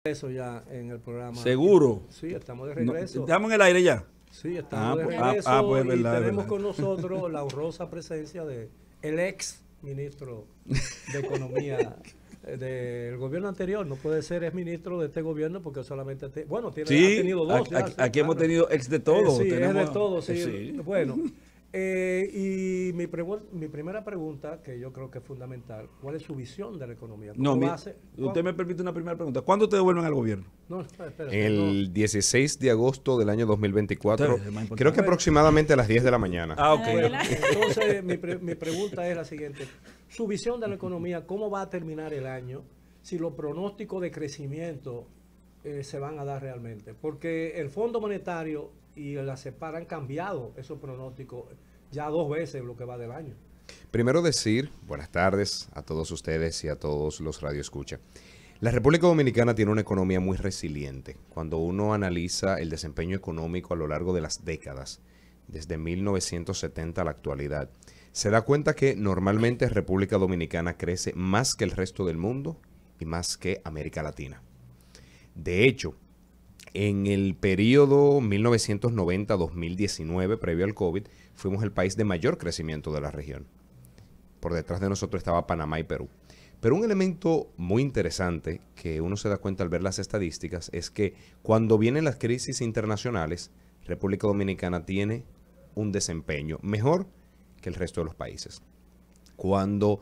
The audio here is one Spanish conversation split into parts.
Eso ya en el programa. ¿Seguro? Sí, estamos de No, regreso. ¿estamos en el aire ya? Sí, estamos de regreso pues y verdad, tenemos verdad. con nosotros la honrosa presencia de el ex ministro de Economía del gobierno anterior. No puede ser ex ministro de este gobierno porque solamente, bueno, ha Sí, tenido dos ya. aquí, Sí, aquí hemos claro. tenido ex de todo. Sí, es de tenemos, todo, sí. sí. Bueno, y mi primera pregunta, que yo creo que es fundamental, ¿cuál es su visión de la economía? No, ¿Cómo va a ser? usted me permite una primera pregunta. ¿Cuándo ustedes vuelven al gobierno? No, espérate, El 16 de agosto del año 2024, Ustedes, es más importante. creo que aproximadamente a las 10 de la mañana. Ah, ok. Bueno, entonces mi pregunta es la siguiente. Su visión de la economía, ¿cómo va a terminar el año si los pronósticos de crecimiento se van a dar realmente? Porque el Fondo Monetario y la CEPAR han cambiado esos pronósticos ya 2 veces lo que va del año. Primero decir, buenas tardes a todos ustedes y a todos los radioescucha. La República Dominicana tiene una economía muy resiliente. Cuando uno analiza el desempeño económico a lo largo de las décadas, desde 1970 a la actualidad, se da cuenta que normalmente República Dominicana crece más que el resto del mundo y más que América Latina. De hecho, en el periodo 1990-2019, previo al COVID, fuimos el país de mayor crecimiento de la región. Por detrás de nosotros estaba Panamá y Perú. Pero un elemento muy interesante que uno se da cuenta al ver las estadísticas es que cuando vienen las crisis internacionales, República Dominicana tiene un desempeño mejor que el resto de los países. Cuando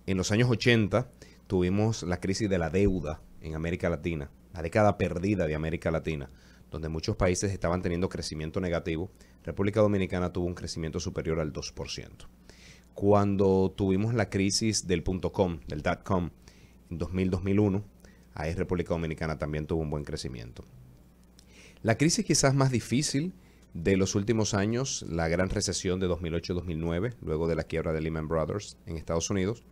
en los años 80 tuvimos la crisis de la deuda en América Latina, la década perdida de América Latina, donde muchos países estaban teniendo crecimiento negativo, República Dominicana tuvo un crecimiento superior al 2%. Cuando tuvimos la crisis del .com, del .com, en 2000-2001, ahí República Dominicana también tuvo un buen crecimiento. La crisis quizás más difícil de los últimos años, la gran recesión de 2008-2009, luego de la quiebra de Lehman Brothers en Estados Unidos,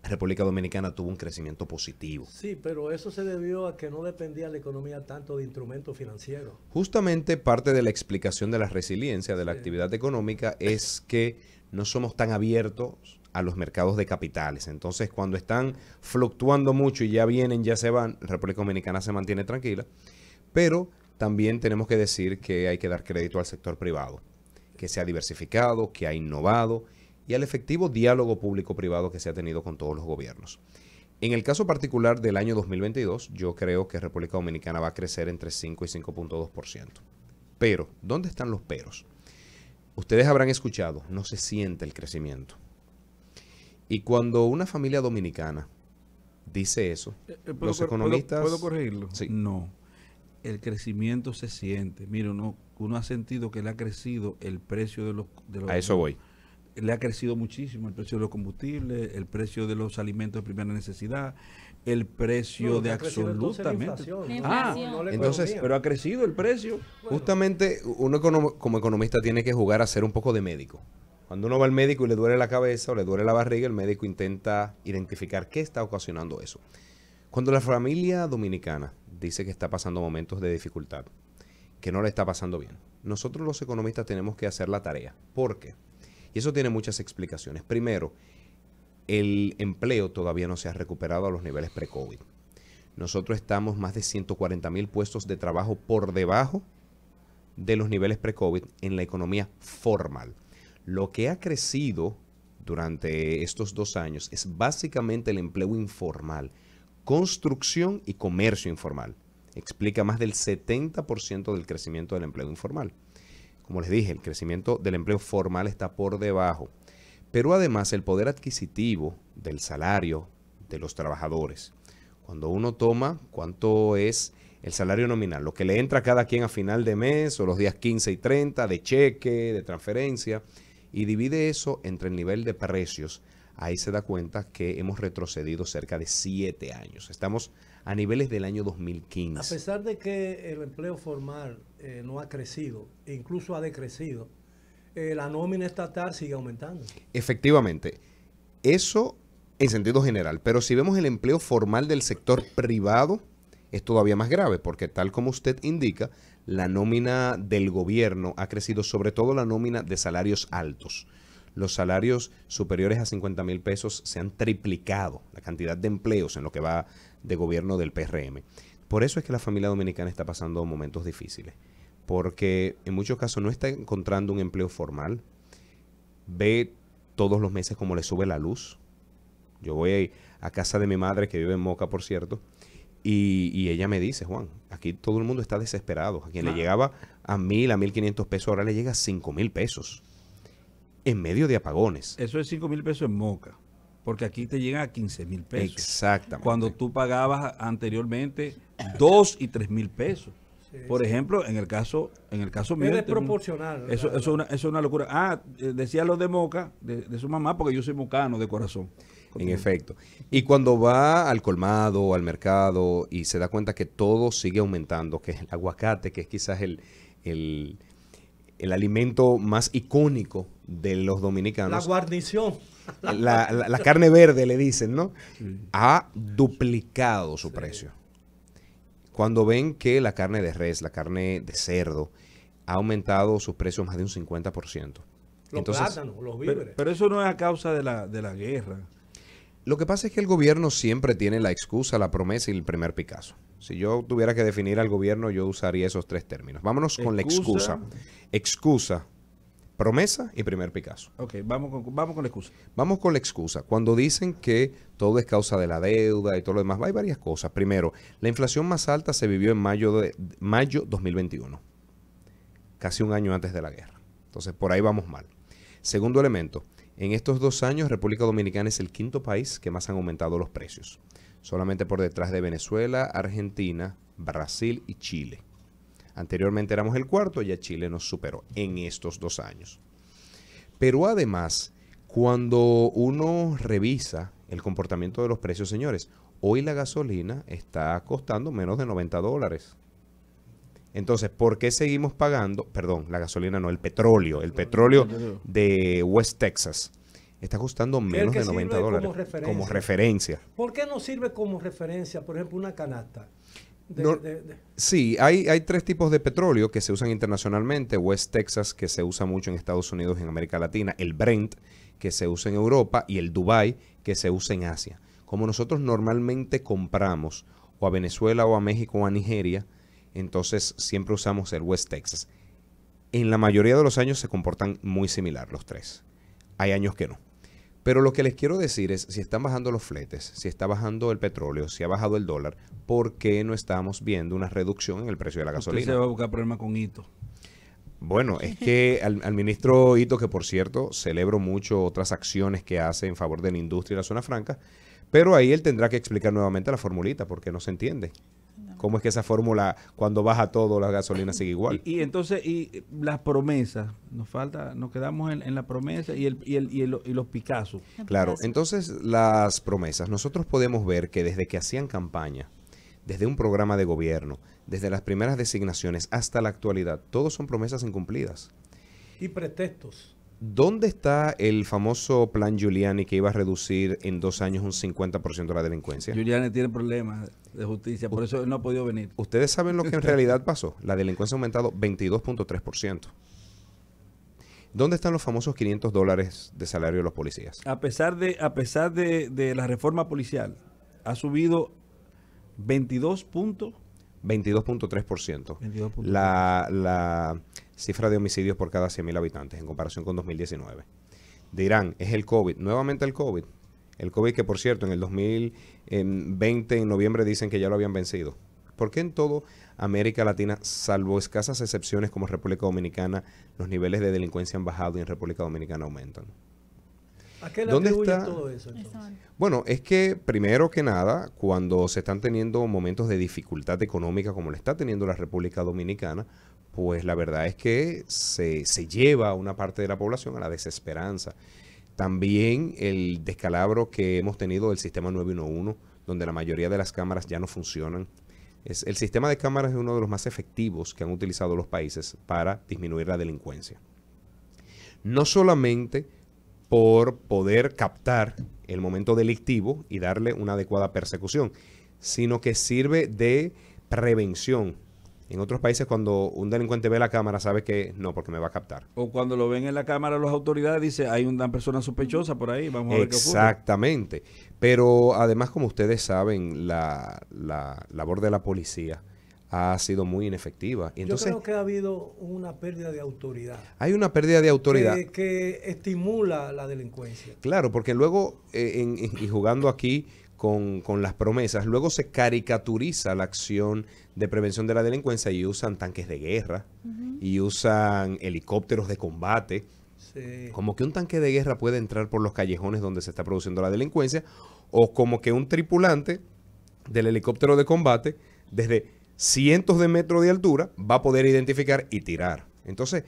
República Dominicana tuvo un crecimiento positivo. Sí, pero eso se debió a que no dependía la economía tanto de instrumentos financieros. Justamente parte de la explicación de la resiliencia de la actividad económica es que no somos tan abiertos a los mercados de capitales. Entonces, cuando están fluctuando mucho y ya vienen, ya se van, República Dominicana se mantiene tranquila. Pero también tenemos que decir que hay que dar crédito al sector privado, que se ha diversificado, que ha innovado y al efectivo diálogo público-privado que se ha tenido con todos los gobiernos. En el caso particular del año 2022, yo creo que República Dominicana va a crecer entre 5 y 5.2%. Pero, ¿dónde están los peros? Ustedes habrán escuchado, no se siente el crecimiento. Y cuando una familia dominicana dice eso, los economistas... ¿Puedo corregirlo? Sí. No, el crecimiento se siente. Mire, uno ha sentido que le ha crecido el precio de los... A eso voy. Le ha crecido muchísimo el precio de los combustibles, el precio de los alimentos de primera necesidad, el precio de absolutamente. Entonces, pero ha crecido el precio. Justamente uno como economista tiene que jugar a ser un poco de médico. Cuando uno va al médico y le duele la cabeza o le duele la barriga, el médico intenta identificar qué está ocasionando eso. Cuando la familia dominicana dice que está pasando momentos de dificultad, que no le está pasando bien, nosotros los economistas tenemos que hacer la tarea. ¿Por qué? Y eso tiene muchas explicaciones. Primero, el empleo todavía no se ha recuperado a los niveles pre-COVID. Nosotros estamos más de 140,000 puestos de trabajo por debajo de los niveles pre-COVID en la economía formal. Lo que ha crecido durante estos 2 años es básicamente el empleo informal, construcción y comercio informal. Explica más del 70% del crecimiento del empleo informal. Como les dije, el crecimiento del empleo formal está por debajo. Pero además el poder adquisitivo del salario de los trabajadores. Cuando uno toma cuánto es el salario nominal, lo que le entra a cada quien a final de mes o los días 15 y 30 de cheque, de transferencia, y divide eso entre el nivel de precios, ahí se da cuenta que hemos retrocedido cerca de 7 años. Estamos a niveles del año 2015. A pesar de que el empleo formal no ha crecido, e incluso ha decrecido, la nómina estatal sigue aumentando. Efectivamente, eso en sentido general, pero si vemos el empleo formal del sector privado, es todavía más grave, porque tal como usted indica, la nómina del gobierno ha crecido, sobre todo la nómina de salarios altos. Los salarios superiores a 50,000 pesos se han triplicado, la cantidad de empleos en lo que va de gobierno del PRM. Por eso es que la familia dominicana está pasando momentos difíciles, porque en muchos casos no está encontrando un empleo formal, ve todos los meses cómo le sube la luz. Yo voy a casa de mi madre, que vive en Moca, por cierto, y ella me dice, Juan, aquí todo el mundo está desesperado. A quien le llegaba a 1,000, a 1,500 pesos, ahora le llega a 5,000 pesos en medio de apagones. Eso es 5,000 pesos en Moca, porque aquí te llegan a 15,000 pesos. Exactamente. Cuando tú pagabas anteriormente 2 y 3,000 pesos. Sí, Por sí. ejemplo, en el caso mío. Es desproporcional. Eso es una locura. Decía lo de Moca, de su mamá, porque yo soy mocano de corazón. En efecto. Y cuando va al colmado, al mercado, y se da cuenta que todo sigue aumentando, que es el aguacate, que es quizás el alimento más icónico de los La dominicanos. guarnición. La carne verde, le dicen, ¿no? Sí. Ha duplicado su precio. Cuando ven que la carne de res, la carne de cerdo, ha aumentado sus precios más de un 50%. Los plátanos, los víveres. Pero eso no es a causa de la guerra. Lo que pasa es que el gobierno siempre tiene la excusa, la promesa y el primer Picasso. Si yo tuviera que definir al gobierno, yo usaría esos tres términos. Vámonos con la excusa. Excusa, promesa y primer Picasso. Ok, vamos con la excusa. Vamos con la excusa. Cuando dicen que todo es causa de la deuda y todo lo demás, hay varias cosas. Primero, la inflación más alta se vivió en mayo 2021, casi un año antes de la guerra. Entonces, por ahí vamos mal. Segundo elemento, en estos 2 años, República Dominicana es el 5º país que más han aumentado los precios, solamente por detrás de Venezuela, Argentina, Brasil y Chile. Anteriormente éramos el 4º, ya Chile nos superó en estos 2 años. Pero además, cuando uno revisa el comportamiento de los precios, señores, hoy la gasolina está costando menos de $90. Entonces, ¿por qué seguimos pagando? Perdón, la gasolina no, el petróleo. El petróleo de West Texas está costando menos de $90 como referencia. ¿Por qué no sirve como referencia, por ejemplo, una canasta? Sí, hay 3 tipos de petróleo que se usan internacionalmente. West Texas, que se usa mucho en Estados Unidos y en América Latina. El Brent, que se usa en Europa. Y el Dubai, que se usa en Asia. Como nosotros normalmente compramos o a Venezuela o a México o a Nigeria, entonces siempre usamos el West Texas. En la mayoría de los años se comportan muy similar los 3. Hay años que no. Pero lo que les quiero decir es, si están bajando los fletes, si está bajando el petróleo, si ha bajado el dólar, ¿por qué no estamos viendo una reducción en el precio de la gasolina? Usted se va a buscar problemas con Hito. Bueno, es que al ministro Hito, que por cierto celebro mucho otras acciones que hace en favor de la industria y la zona franca, pero ahí él tendrá que explicar nuevamente la formulita porque no se entiende. ¿Cómo es que esa fórmula, cuando baja todo, la gasolina sigue igual? Y entonces, las promesas, nos quedamos en la promesa y los Picassos. Claro, entonces las promesas, nosotros podemos ver que desde que hacían campaña, desde un programa de gobierno, desde las primeras designaciones hasta la actualidad, todos son promesas incumplidas. Y pretextos. ¿Dónde está el famoso plan Giuliani que iba a reducir en 2 años un 50% de la delincuencia? Giuliani tiene problemas de justicia, por eso él no ha podido venir. ¿Ustedes saben lo que en realidad pasó? La delincuencia ha aumentado 22.3%. ¿Dónde están los famosos $500 de salario de los policías? A pesar de la reforma policial, ha subido 22.3%. 22.3%. La cifra de homicidios por cada 100.000 habitantes en comparación con 2019. Dirán, es el COVID. Nuevamente el COVID. El COVID que, por cierto, en el 2020, en noviembre, dicen que ya lo habían vencido. ¿Por qué en todo América Latina, salvo escasas excepciones como República Dominicana, los niveles de delincuencia han bajado y en República Dominicana aumentan? ¿A qué le ¿Dónde atribuye está todo eso entonces? Bueno, es que primero que nada, cuando se están teniendo momentos de dificultad económica como la está teniendo la República Dominicana, pues la verdad es que se lleva a una parte de la población a la desesperanza. También el descalabro que hemos tenido del sistema 911, donde la mayoría de las cámaras ya no funcionan. El sistema de cámaras es uno de los más efectivos que han utilizado los países para disminuir la delincuencia. No solamente por poder captar el momento delictivo y darle una adecuada persecución, sino que sirve de prevención. En otros países, cuando un delincuente ve la cámara, sabe que no, porque me va a captar. O cuando lo ven en la cámara las autoridades, dice, hay una persona sospechosa por ahí, vamos a ver qué ocurre. Exactamente. Pero además, como ustedes saben, la labor de la policía ha sido muy inefectiva. Y entonces, yo creo que ha habido una pérdida de autoridad. Hay una pérdida de autoridad. Que estimula la delincuencia. Claro, porque luego, y jugando aquí con las promesas, luego se caricaturiza la acción de prevención de la delincuencia y usan tanques de guerra y usan helicópteros de combate. Sí. Como que un tanque de guerra puede entrar por los callejones donde se está produciendo la delincuencia, o como que un tripulante del helicóptero de combate desde cientos de metros de altura va a poder identificar y tirar. Entonces,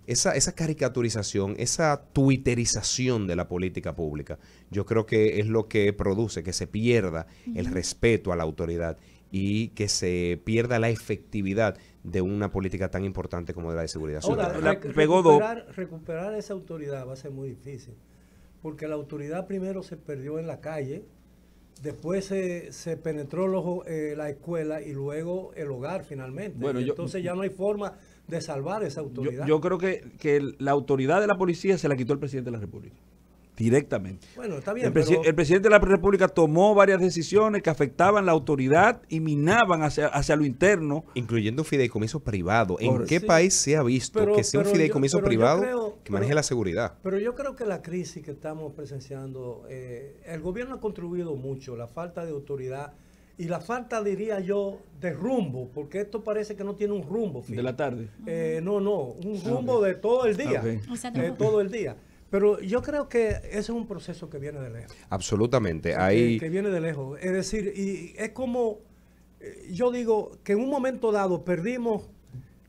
esa caricaturización, esa twitterización de la política pública, yo creo que es lo que produce que se pierda el respeto a la autoridad y que se pierda la efectividad de una política tan importante como la de seguridad Ahora, ciudadana. recuperar esa autoridad va a ser muy difícil, porque la autoridad primero se perdió en la calle, después se penetró la escuela y luego el hogar finalmente. Bueno, entonces ya no hay forma de salvar esa autoridad. Yo creo que la autoridad de la policía se la quitó el presidente de la República. Directamente. Bueno, está bien, el presidente de la República tomó varias decisiones que afectaban la autoridad y minaban hacia lo interno. Incluyendo un fideicomiso privado. ¿En qué país se ha visto que sea un fideicomiso privado que maneje la seguridad? Pero yo creo que la crisis que estamos presenciando, el gobierno ha contribuido mucho, la falta de autoridad y la falta, diría yo, de rumbo, porque esto parece que no tiene un rumbo. De la tarde. Un rumbo de todo el día. De todo el día. Pero yo creo que ese es un proceso que viene de lejos. Absolutamente. Que viene de lejos. Es decir, y es como, yo digo que en un momento dado perdimos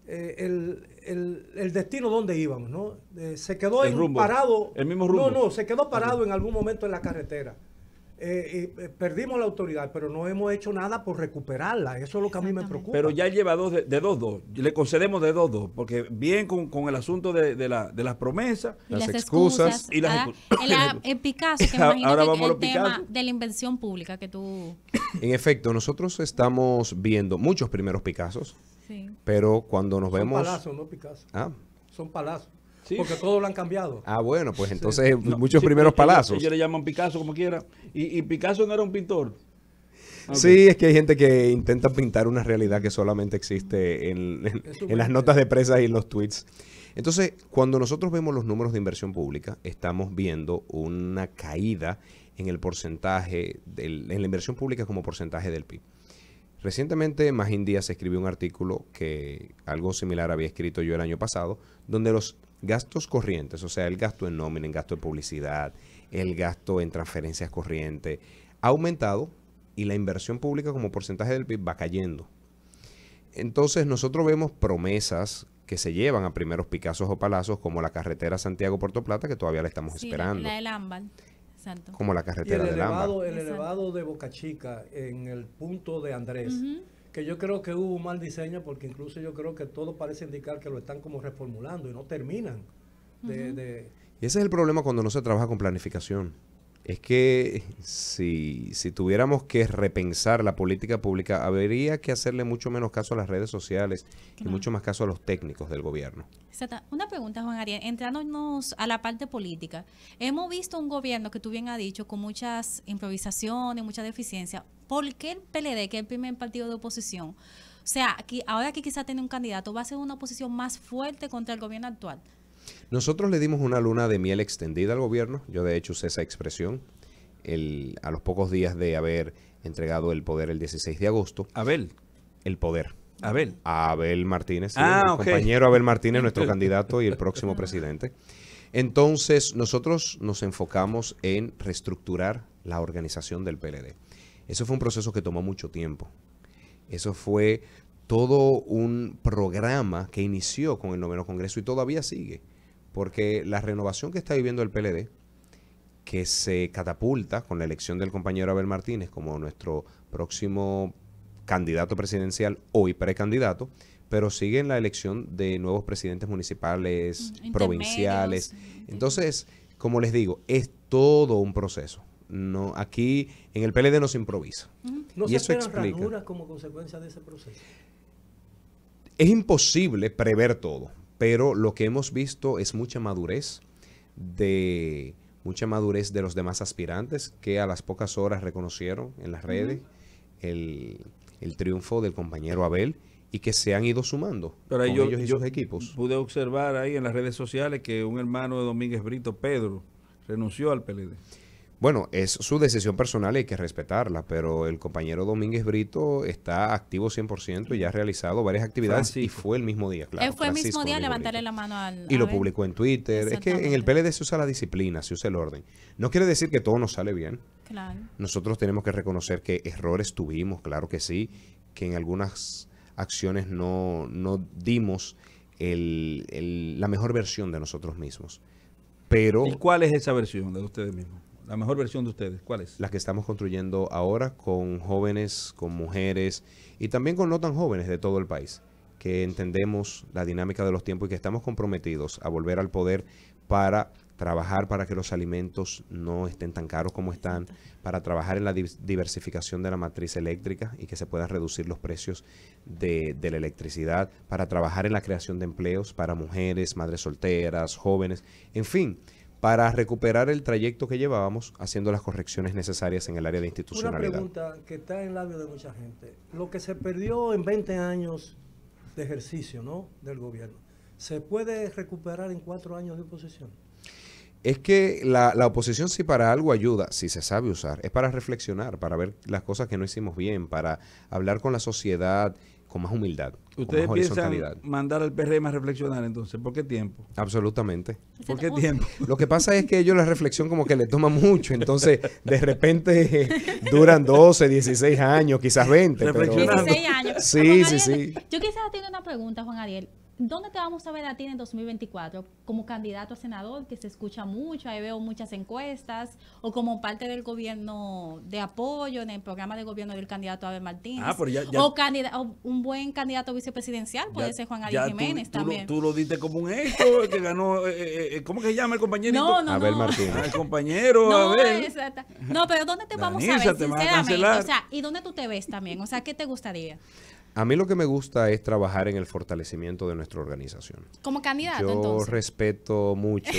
el destino donde íbamos, ¿no? Se quedó parado. El mismo rumbo. No, se quedó parado en algún momento en la carretera. Perdimos la autoridad, pero no hemos hecho nada por recuperarla. Eso es lo que a mí me preocupa. Pero ya lleva de 2-2. Le concedemos de 2-2. Porque bien con el asunto de las promesas, y las excusas. Y las el Picasso, que me imagino ahora que vamos el a los tema Picasso. de la inversión pública que tú... En efecto, nosotros estamos viendo muchos primeros Picassos, Sí. pero cuando nos vemos... Son palazos, no Picasso. Son palazos. Sí. Porque todo lo han cambiado. Bueno, pues entonces muchos primeros palazos. Ellos le llaman Picasso como quiera. Y Picasso no era un pintor. Okay. Sí, es que hay gente que intenta pintar una realidad que solamente existe en las notas de prensa y en los tweets. Entonces, cuando nosotros vemos los números de inversión pública, estamos viendo una caída en el porcentaje, en la inversión pública como porcentaje del PIB. Recientemente, Magín Díaz escribió un artículo que algo similar había escrito yo el año pasado, donde los gastos corrientes, o sea, el gasto en nómina, en gasto de publicidad, el gasto en transferencias corrientes, ha aumentado y la inversión pública como porcentaje del PIB va cayendo. Entonces, nosotros vemos promesas que se llevan a primeros Picassos o palazos, como la carretera Santiago-Puerto Plata, que todavía la estamos esperando. La del ámbar. Exacto. Como la carretera del ámbar. El elevado de Boca Chica en el punto de Andrés. Que yo creo que hubo un mal diseño, porque incluso yo creo que todo parece indicar que lo están como reformulando y no terminan. Y ese es el problema cuando no se trabaja con planificación. Es que si tuviéramos que repensar la política pública, habría que hacerle mucho menos caso a las redes sociales y mucho más caso a los técnicos del gobierno. Exacto. Una pregunta, Juan Ariel, entrándonos a la parte política. Hemos visto un gobierno que tú bien has dicho, con muchas improvisaciones, mucha deficiencia. ¿Por qué el PLD, que es el primer partido de oposición? O sea, ahora que quizá tiene un candidato, va a ser una oposición más fuerte contra el gobierno actual. Nosotros le dimos una luna de miel extendida al gobierno. Yo de hecho usé esa expresión a los pocos días de haber entregado el poder el 16 de agosto. El poder. A Abel Martínez, compañero Abel Martínez, nuestro candidato y el próximo presidente. Entonces, nosotros nos enfocamos en reestructurar la organización del PLD. Eso fue un proceso que tomó mucho tiempo. Eso fue todo un programa que inició con el 9º Congreso y todavía sigue. Porque la renovación que está viviendo el PLD, que se catapulta con la elección del compañero Abel Martínez como nuestro próximo candidato presidencial, hoy precandidato, pero sigue en la elección de nuevos presidentes municipales, provinciales. Entonces, como les digo, es todo un proceso. No, aquí en el PLD no se improvisa. ¿No y se eso esperan explica ranuras como consecuencia de ese proceso? Es imposible prever todo, pero lo que hemos visto es mucha madurez de los demás aspirantes que a las pocas horas reconocieron en las redes el triunfo del compañero Abel y que se han ido sumando Pero con ellos y sus equipos. Pude observar ahí en las redes sociales que un hermano de Domínguez Brito, Pedro, renunció al PLD. Bueno, es su decisión personal y hay que respetarla, pero el compañero Domínguez Brito está activo 100% y ya ha realizado varias actividades y fue el mismo día, claro. Él fue el mismo Francisco día Domínguez levantarle Brito. la mano al... Y lo Abel. publicó en Twitter. Es que en el PLD se usa la disciplina, se usa el orden. No quiere decir que todo nos sale bien. Claro. Nosotros tenemos que reconocer que errores tuvimos, claro que sí, que en algunas acciones no dimos la mejor versión de nosotros mismos. Pero ¿Y cuál es esa versión de ustedes mismos? La mejor versión de ustedes, ¿cuál es? la que estamos construyendo ahora con jóvenes, con mujeres y también con no tan jóvenes de todo el país, que entendemos la dinámica de los tiempos y que estamos comprometidos a volver al poder para trabajar para que los alimentos no estén tan caros como están, para trabajar en la diversificación de la matriz eléctrica y que se puedan reducir los precios de la electricidad, para trabajar en la creación de empleos para mujeres, madres solteras, jóvenes, en fin, para recuperar el trayecto que llevábamos haciendo las correcciones necesarias en el área de Una institucionalidad. pregunta que está en labios de mucha gente. Lo que se perdió en 20 años de ejercicio, ¿no?, del gobierno, ¿se puede recuperar en 4 años de oposición? Es que la oposición si para algo ayuda, si se sabe usar, es para reflexionar, para ver las cosas que no hicimos bien, para hablar con la sociedad con más humildad, con ¿Ustedes más piensan horizontalidad. mandar al PRM a reflexionar entonces? ¿Por qué tiempo? Absolutamente. ¿Por qué tiempo? Lo que pasa es que ellos la reflexión como que le toma mucho, entonces de repente duran 12, 16 años, quizás 20. Pero, Reflexionando. 16 años. Sí, Juan sí, Ariel, sí. Yo quisiera tener una pregunta, Juan Ariel. ¿Dónde te vamos a ver a ti en 2024? ¿Como candidato a senador, que se escucha mucho, ahí veo muchas encuestas, o como parte del gobierno de apoyo, en el programa de gobierno del candidato Abel Martínez? Ah, pero ya- O un buen candidato vicepresidencial, puede ser Juan Ariel Ya Jiménez también. Tú lo diste como un hecho, que ganó, ¿cómo que se llama el compañerito? No, Abel no. Martínez. Ah, el compañero No, Abel. exacto. No, pero ¿dónde te vamos a Danisa, ver, te van a sinceramente? cancelar. O sea, ¿y dónde tú te ves también? O sea, ¿qué te gustaría? A mí lo que me gusta es trabajar en el fortalecimiento de nuestra organización. Como candidato, Yo entonces. respeto mucho.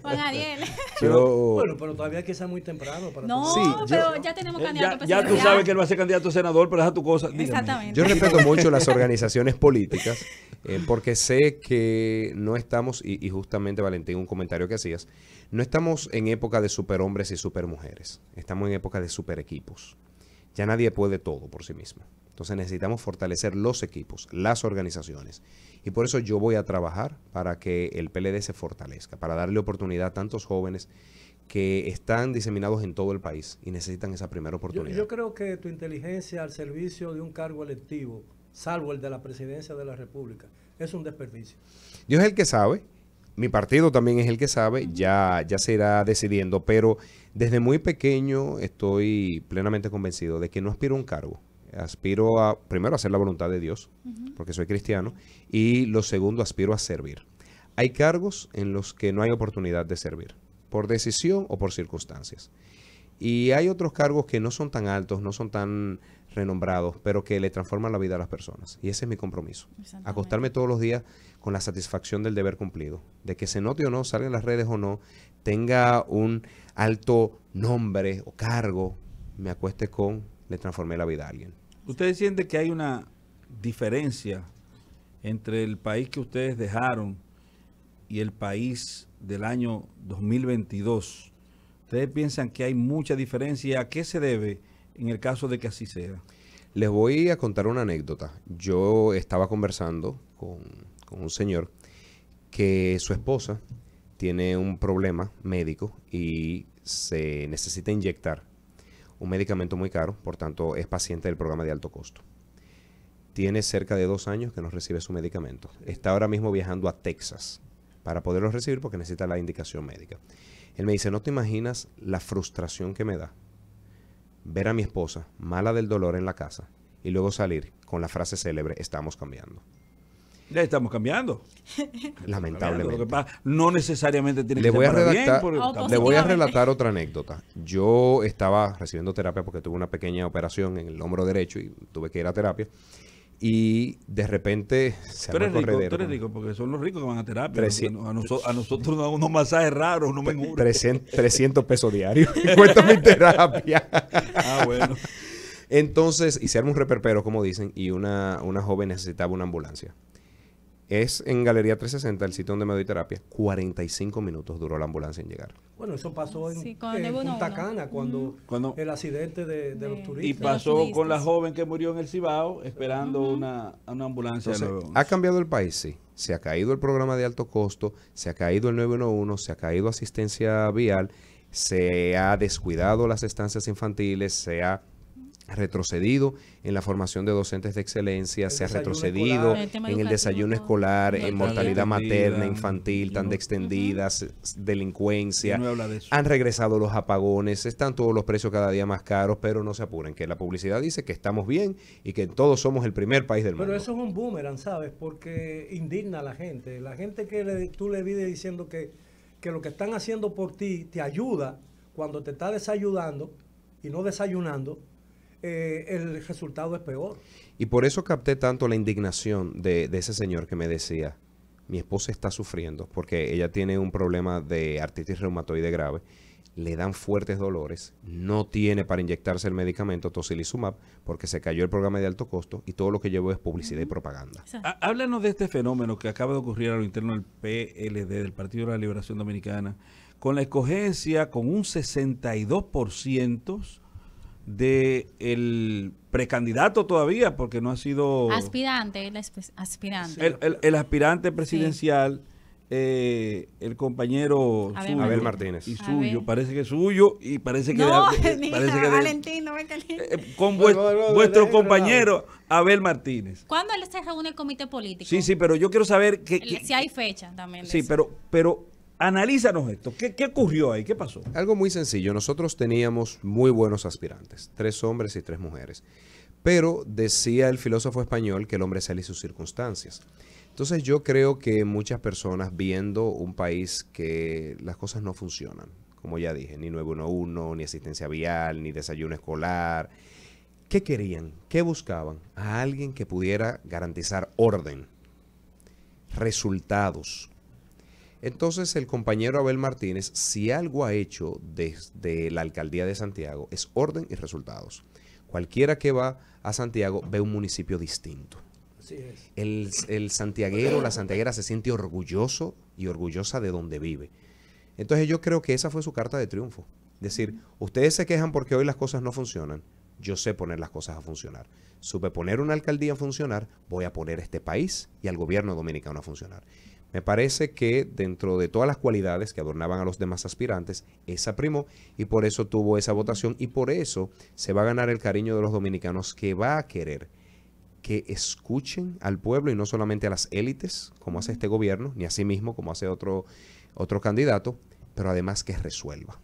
Juan Ariel. Bueno, pero todavía hay que ser muy temprano para... No, Sí, pero ya tenemos candidato Ya tú presidencial. sabes que él va a ser candidato a senador, pero deja tu cosa. Dígame. Exactamente. Yo respeto mucho las organizaciones políticas porque sé que no estamos, y justamente Valentín, un comentario que hacías, no estamos en época de superhombres y supermujeres, estamos en época de superequipos. Ya nadie puede todo por sí mismo. Entonces necesitamos fortalecer los equipos, las organizaciones. Y por eso yo voy a trabajar para que el PLD se fortalezca, para darle oportunidad a tantos jóvenes que están diseminados en todo el país y necesitan esa primera oportunidad. Yo creo que tu inteligencia al servicio de un cargo electivo, salvo el de la presidencia de la República, es un desperdicio. Dios es el que sabe, mi partido también es el que sabe, ya se irá decidiendo, pero desde muy pequeño estoy plenamente convencido de que no aspiro a un cargo. Aspiro a, primero, a hacer la voluntad de Dios, porque soy cristiano, y lo segundo, aspiro a servir. Hay cargos en los que no hay oportunidad de servir, por decisión o por circunstancias. Y hay otros cargos que no son tan altos, no son tan renombrados, pero que le transforman la vida a las personas. Y ese es mi compromiso. Exactamente. Acostarme todos los días con la satisfacción del deber cumplido. De que se note o no, salga en las redes o no, tenga un alto nombre o cargo, me acueste con, le transformé la vida a alguien. ¿Ustedes sienten que hay una diferencia entre el país que ustedes dejaron y el país del año 2022? ¿Ustedes piensan que hay mucha diferencia? ¿A qué se debe en el caso de que así sea? Les voy a contar una anécdota. Yo estaba conversando con un señor que su esposa tiene un problema médico y se necesita inyectar un medicamento muy caro, por tanto es paciente del programa de alto costo. Tiene cerca de 2 años que no recibe su medicamento. Está ahora mismo viajando a Texas para poderlo recibir porque necesita la indicación médica. Él me dice, no te imaginas la frustración que me da ver a mi esposa mala del dolor en la casa y luego salir con la frase célebre, estamos cambiando. Ya estamos cambiando. Lamentablemente. Lo que pasa, no necesariamente tiene Le que voy, ser a para bien, redactar, porque Oh, estamos- le voy a positivamente. relatar otra anécdota. Yo estaba recibiendo terapia porque tuve una pequeña operación en el hombro derecho y tuve que ir a terapia. y de repente se Tú arma eres el rico, corredero. tú eres rico, porque son los ricos que van a terapia. 300. A nosotros nos dan unos masajes raros, unos menures. 300 pesos diarios. Cuesta mi terapia. Ah, bueno. Entonces, y se arma un reperpero, como dicen, y una joven necesitaba una ambulancia. Es en Galería 360, el sitio donde me doy terapia. 45 minutos duró la ambulancia en llegar. Bueno, eso pasó en, Sí, con el en 911. Punta Cana Cuando- el accidente de los Y turistas. pasó turistas. con la joven que murió en el Cibao esperando una ambulancia. Entonces, nueva. ¿ha cambiado el país? Sí. Se ha caído el programa de alto costo, se ha caído el 911, se ha caído asistencia vial, se ha descuidado las estancias infantiles, se ha retrocedido en la formación de docentes de excelencia, El se ha desayuno retrocedido escolar. El tema en el educativo, desayuno todo. escolar, en Mortalidad mortalidad extendida, materna, infantil, tan de extendidas, delincuencia. Y no habla de eso. Han regresado los apagones, están todos los precios cada día más caros, pero no se apuren, que la publicidad dice que estamos bien y que todos somos el primer país del mundo. Pero eso es un boomerang, ¿sabes? Porque indigna a la gente. La gente que tú le vives diciendo que lo que están haciendo por ti te ayuda cuando te está desayunando y no desayunando, el resultado es peor. Y por eso capté tanto la indignación de ese señor que me decía, mi esposa está sufriendo porque ella tiene un problema de artritis reumatoide grave, le dan fuertes dolores, no tiene para inyectarse el medicamento tocilizumab porque se cayó el programa de alto costo y todo lo que llevó es publicidad y propaganda. Exacto. Háblanos de este fenómeno que acaba de ocurrir a lo interno del PLD, del Partido de la Liberación Dominicana, con la escogencia con un 62% de el precandidato todavía, porque no ha sido Aspirante, aspirante. el aspirante presidencial, el compañero Abel suyo Abel Martínez. y Abel. suyo, parece que es suyo y parece que No, parece mira, que Valentín, no me caliente. con Bueno, vuestro bueno, compañero Abel Martínez. ¿Cuándo él se reúne el comité político? Sí, pero yo quiero saber Si hay fecha también. de sí, eso. pero analízanos esto. ¿Qué ocurrió ahí? ¿Qué pasó? Algo muy sencillo, nosotros teníamos muy buenos aspirantes, 3 hombres y 3 mujeres, pero decía el filósofo español que el hombre sale y sus circunstancias. Entonces yo creo que muchas personas viendo un país que las cosas no funcionan, como ya dije, ni 911, ni asistencia vial, ni desayuno escolar, ¿qué querían? ¿Qué buscaban? A alguien que pudiera garantizar orden, resultados. Entonces el compañero Abel Martínez, si algo ha hecho desde la alcaldía de Santiago, es orden y resultados. Cualquiera que va a Santiago ve un municipio distinto. Así es. El santiaguero, la santiaguera se siente orgulloso y orgullosa de donde vive. Entonces yo creo que esa fue su carta de triunfo. Es decir, ustedes se quejan porque hoy las cosas no funcionan. Yo sé poner las cosas a funcionar. Supe poner una alcaldía a funcionar, voy a poner este país y al gobierno dominicano a funcionar. Me parece que dentro de todas las cualidades que adornaban a los demás aspirantes, esa primó y por eso tuvo esa votación y por eso se va a ganar el cariño de los dominicanos, que va a querer que escuchen al pueblo y no solamente a las élites, como hace este gobierno, ni a sí mismo, como hace otro candidato, pero además que resuelva.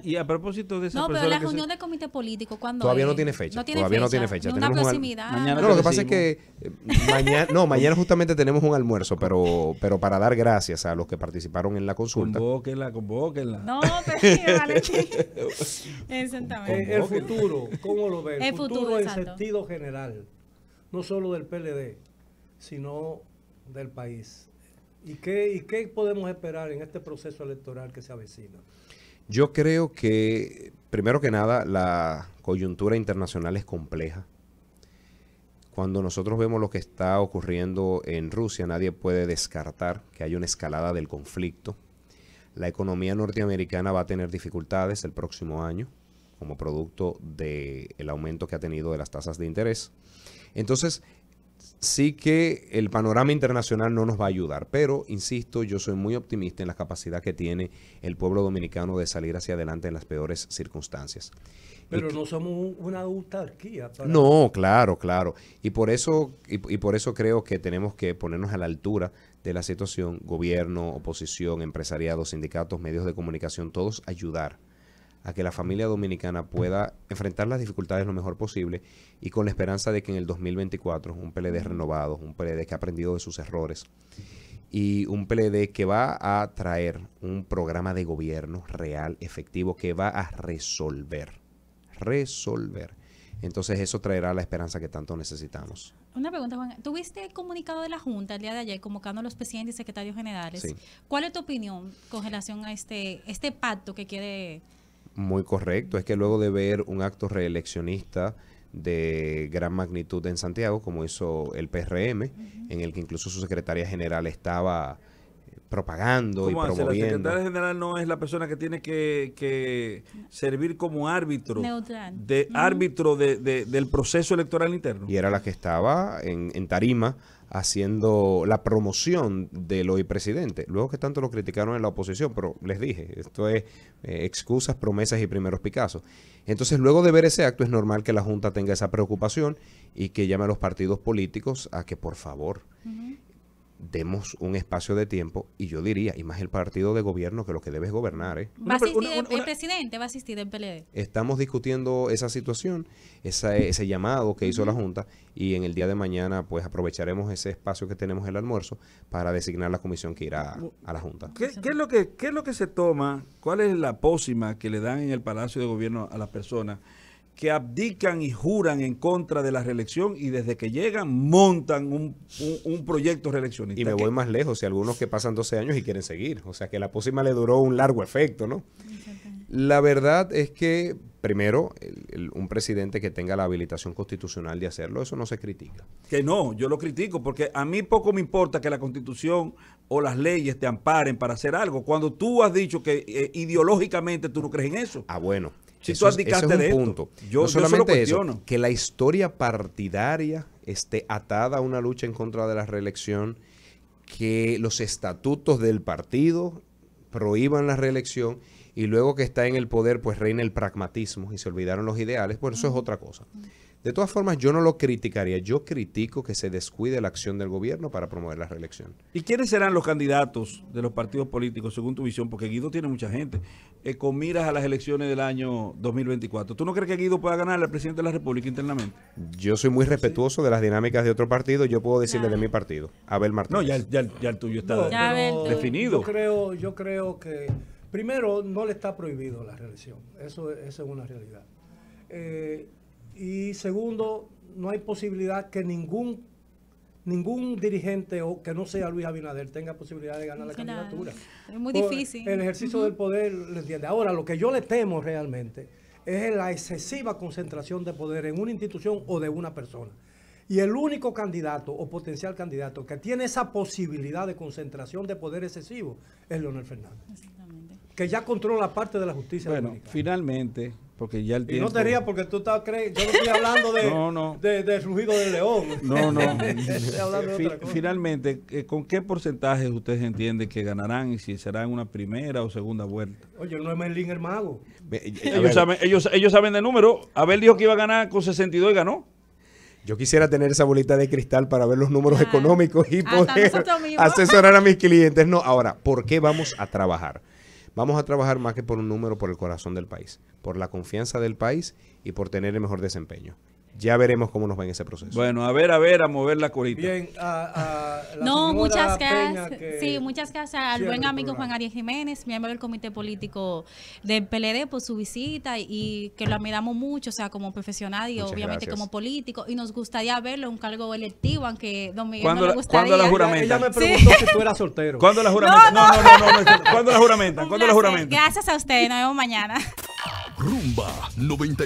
Y a propósito de esa No, pero persona la que se- reunión del comité político, ¿cuándo Todavía es? no tiene fecha, No tiene todavía no fecha. tiene fecha. Ni una Tenemos un proximidad. mañana No, lo que pasa es decimos. que mañana justamente tenemos un almuerzo, pero para dar gracias a los que participaron en la consulta. Convóquenla. No, pero Valentín. Exactamente. El futuro, ¿cómo lo ves? El futuro, en exacto. sentido general, no solo del PLD, sino del país. ¿Y qué podemos esperar en este proceso electoral que se avecina? Yo creo que, primero que nada, la coyuntura internacional es compleja. Cuando nosotros vemos lo que está ocurriendo en Rusia, nadie puede descartar que hay una escalada del conflicto. La economía norteamericana va a tener dificultades el próximo año como producto del aumento que ha tenido de las tasas de interés. Entonces, sí que el panorama internacional no nos va a ayudar, pero, insisto, yo soy muy optimista en la capacidad que tiene el pueblo dominicano de salir hacia adelante en las peores circunstancias. Pero no somos una autarquía. No, claro. Y por eso creo que tenemos que ponernos a la altura de la situación, gobierno, oposición, empresariado, sindicatos, medios de comunicación, todos ayudar a que la familia dominicana pueda enfrentar las dificultades lo mejor posible y con la esperanza de que en el 2024 un PLD renovado, un PLD que ha aprendido de sus errores y un PLD que va a traer un programa de gobierno real, efectivo, que va a resolver Entonces eso traerá la esperanza que tanto necesitamos. Una pregunta, Juan. ¿Tuviste el comunicado de la Junta el día de ayer convocando a los presidentes y secretarios generales? Sí. ¿Cuál es tu opinión con relación a este pacto que quiere? Muy correcto. Es que luego de ver un acto reeleccionista de gran magnitud en Santiago, como hizo el PRM, en el que incluso su secretaria general estaba propagando y ¿Cómo hace? promoviendo. La secretaria general no es la persona que tiene que servir como árbitro, Neutral. árbitro del proceso electoral interno. Y era la que estaba en tarima haciendo la promoción del hoy presidente. Luego que tanto lo criticaron en la oposición, pero les dije, esto es excusas, promesas y primeros picazos. Entonces, luego de ver ese acto, es normal que la Junta tenga esa preocupación y que llame a los partidos políticos a que, por favor, demos un espacio de tiempo, y yo diría, y más el partido de gobierno, que lo que debe es gobernar. ¿Va a asistir el presidente? ¿Va a asistir el PLD? Estamos discutiendo esa situación, ese llamado que hizo la Junta, y en el día de mañana pues aprovecharemos ese espacio que tenemos en el almuerzo para designar la comisión que irá a la Junta. ¿Qué es lo que se toma? ¿Cuál es la pócima que le dan en el Palacio de Gobierno a las personas que abdican y juran en contra de la reelección y desde que llegan montan un proyecto reeleccionista? Y me voy más lejos, y algunos que pasan 12 años y quieren seguir. O sea que la pócima le duró un largo efecto, ¿no? La verdad es que, primero, un presidente que tenga la habilitación constitucional de hacerlo, eso no se critica. Que no, yo lo critico, porque a mí poco me importa que la Constitución o las leyes te amparen para hacer algo, cuando tú has dicho que ideológicamente tú no crees en eso. Ah, bueno. Si tú abdicaste ese es un de esto, punto. yo no solamente lo eso, cuestiono. que la historia partidaria esté atada a una lucha en contra de la reelección, que los estatutos del partido prohíban la reelección, y luego que está en el poder pues reina el pragmatismo y se olvidaron los ideales, pues eso es otra cosa. De todas formas, yo no lo criticaría. Yo critico que se descuide la acción del gobierno para promover la reelección. ¿Y quiénes serán los candidatos de los partidos políticos según tu visión? Porque Guido tiene mucha gente. Con miras a las elecciones del año 2024. ¿Tú no crees que Guido pueda ganar al presidente de la República internamente? Yo soy muy respetuoso de las dinámicas de otro partido. Yo puedo decirle de mi partido, Abel Martínez. No, ya el tuyo está pero definido. Yo creo que, primero, no le está prohibido la reelección. Eso es una realidad. Y segundo, no hay posibilidad que ningún dirigente o que no sea Luis Abinader tenga posibilidad de ganar la candidatura. Es muy difícil. El ejercicio del poder, ¿le entiende? Ahora, lo que yo le temo realmente es la excesiva concentración de poder en una institución o de una persona. Y el único candidato o potencial candidato que tiene esa posibilidad de concentración de poder excesivo es Leonel Fernández. Exactamente. Que ya controla parte de la justicia Bueno, dominicana. finalmente, porque ya el Y tiempo... no te rías porque tú estás creyendo, yo no estoy hablando del rugido del león. No. Estoy hablando de otra cosa. Finalmente, ¿con qué porcentaje ustedes entienden que ganarán y si será en una primera o segunda vuelta? Oye, no es Merlín el mago. Ellos saben de número. Abel dijo que iba a ganar con 62 y ganó. Yo quisiera tener esa bolita de cristal para ver los números económicos y hasta poder nosotros mismos. asesorar a mis clientes. No, ahora, ¿por qué vamos a trabajar? Vamos a trabajar más que por un número, por el corazón del país, por la confianza del país y por tener el mejor desempeño. Ya veremos cómo nos va en ese proceso. Bueno, a mover la colita. Bien, No, muchas gracias. Que Sí, muchas gracias al buen amigo Juan Ariel Jiménez, miembro del comité político del PLD, por su visita y que lo admiramos mucho, o sea, como profesional y Muchas obviamente gracias. como político. Y nos gustaría verlo en un cargo electivo, aunque don Miguel no ¿Cuándo le gustaría. la juramentan? ella me preguntó si tú eras soltero. ¿Cuándo la juramentan? No. ¿Cuándo la juramentan? Un ¿Cuándo la placer. juramentan? Gracias a ustedes, nos vemos mañana. Rumba 90.